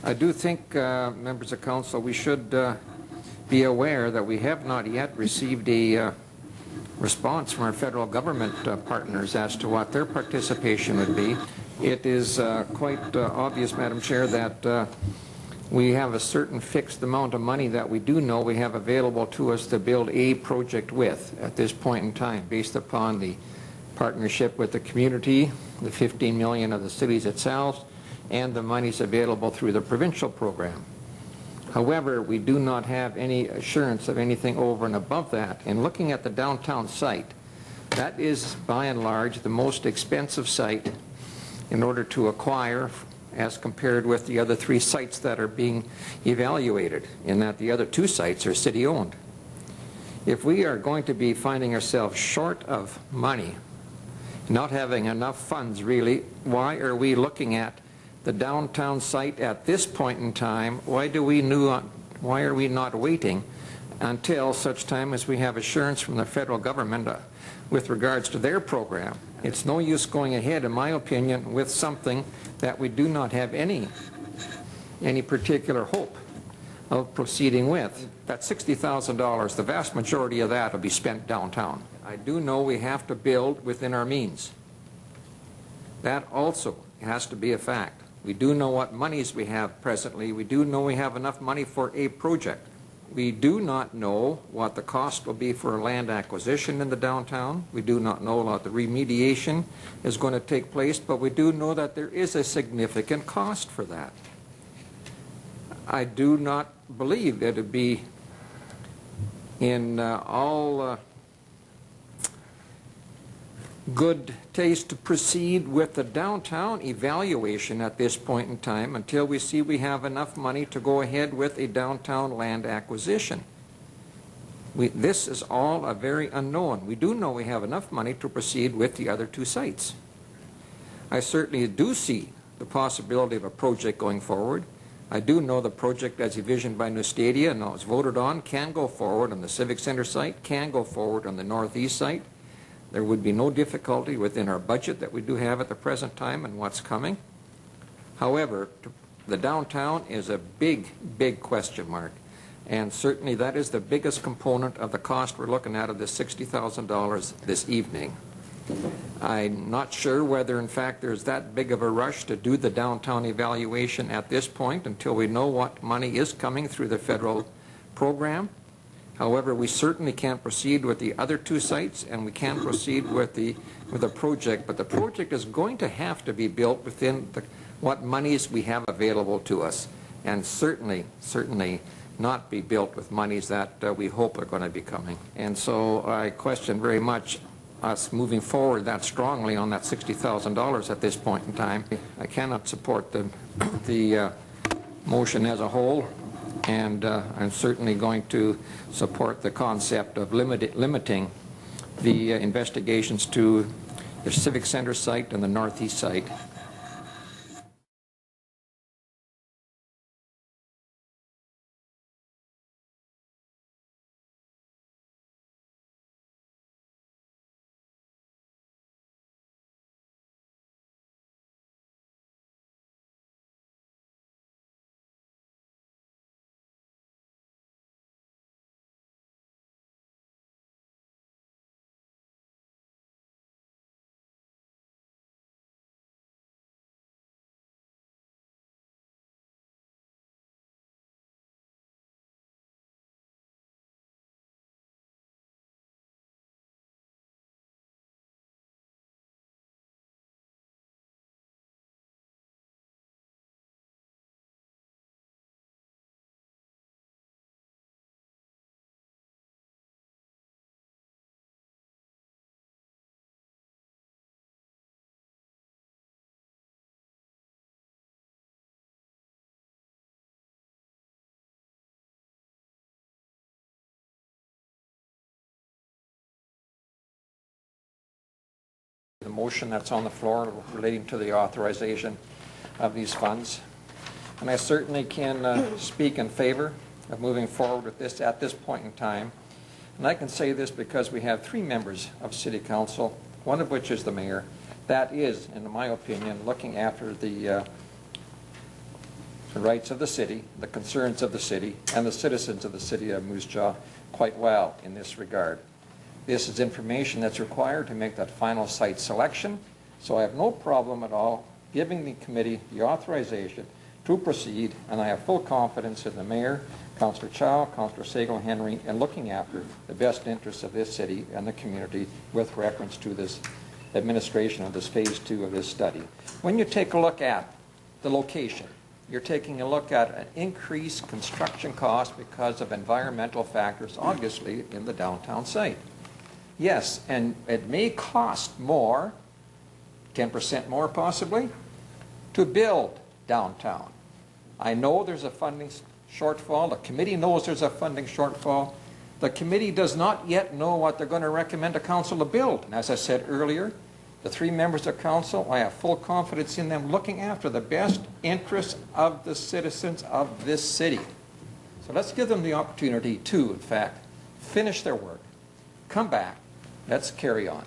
I do think, members of council, we should be aware that we have not yet received a response from our federal government partners as to what their participation would be. It is quite obvious, Madam Chair, that we have a certain fixed amount of money that we do know we have available to us to build a project with at this point in time, based upon the partnership with the community, the $15 million of the cities itself, and the monies available through the provincial program. However, we do not have any assurance of anything over and above that. And looking at the downtown site, that is by and large the most expensive site in order to acquire as compared with the other 3 sites that are being evaluated, in that the other 2 sites are city-owned. If we are going to be finding ourselves short of money, not having enough funds really, why are we looking at the downtown site at this point in time? Why are we not waiting until such time as we have assurance from the federal government with regards to their program? It's no use going ahead, in my opinion, with something that we do not have any particular hope of proceeding with. That $60,000, the vast majority of that will be spent downtown. I do know we have to build within our means. That also has to be a fact. We do know what monies we have presently. We do know we have enough money for a project. We do not know what the cost will be for land acquisition in the downtown. We do not know what the remediation is going to take place, but we do know that there is a significant cost for that. I do not believe that it would be in all good taste to proceed with the downtown evaluation at this point in time until we see we have enough money to go ahead with a downtown land acquisition. This is all a very unknown. We do know we have enough money to proceed with the other 2 sites. I certainly do see the possibility of a project going forward. I do know the project as envisioned by New Stadia and was voted on can go forward on the Civic Center site, can go forward on the Northeast site. There would be no difficulty within our budget that we do have at the present time and what's coming. However, the downtown is a big, big question mark. And certainly that is the biggest component of the cost we're looking at of this $60,000 this evening. I'm not sure whether, in fact, there's that big of a rush to do the downtown evaluation at this point until we know what money is coming through the federal program. However, we certainly can't proceed with the other 2 sites, and we can't proceed with the project. But the project is going to have to be built within what monies we have available to us, and certainly not be built with monies that we hope are going to be coming. And so I question very much us moving forward that strongly on that $60,000 at this point in time. I cannot support the motion as a whole. And I'm certainly going to support the concept of limiting the investigations to the Civic Center site and the Northeast site. The motion that's on the floor relating to the authorization of these funds. And I certainly can speak in favor of moving forward with this at this point in time. And I can say this because we have 3 members of City Council, one of which is the mayor, that is, in my opinion, looking after the the rights of the city, the concerns of the city, and the citizens of the city of Moose Jaw quite well in this regard. This is information that's required to make that final site selection, so I have no problem at all giving the committee the authorization to proceed, and I have full confidence in the mayor, Councillor Chow, Councillor Sagal-Henry, in looking after the best interests of this city and the community with reference to this administration of this phase 2 of this study. When you take a look at the location, you're taking a look at an increased construction cost because of environmental factors, obviously, in the downtown site. Yes, and it may cost more, 10% more possibly, to build downtown. I know there's a funding shortfall. The committee knows there's a funding shortfall. The committee does not yet know what they're going to recommend to council to build. And as I said earlier, the 3 members of council, I have full confidence in them looking after the best interests of the citizens of this city. So let's give them the opportunity to, in fact, finish their work, come back, let's carry on.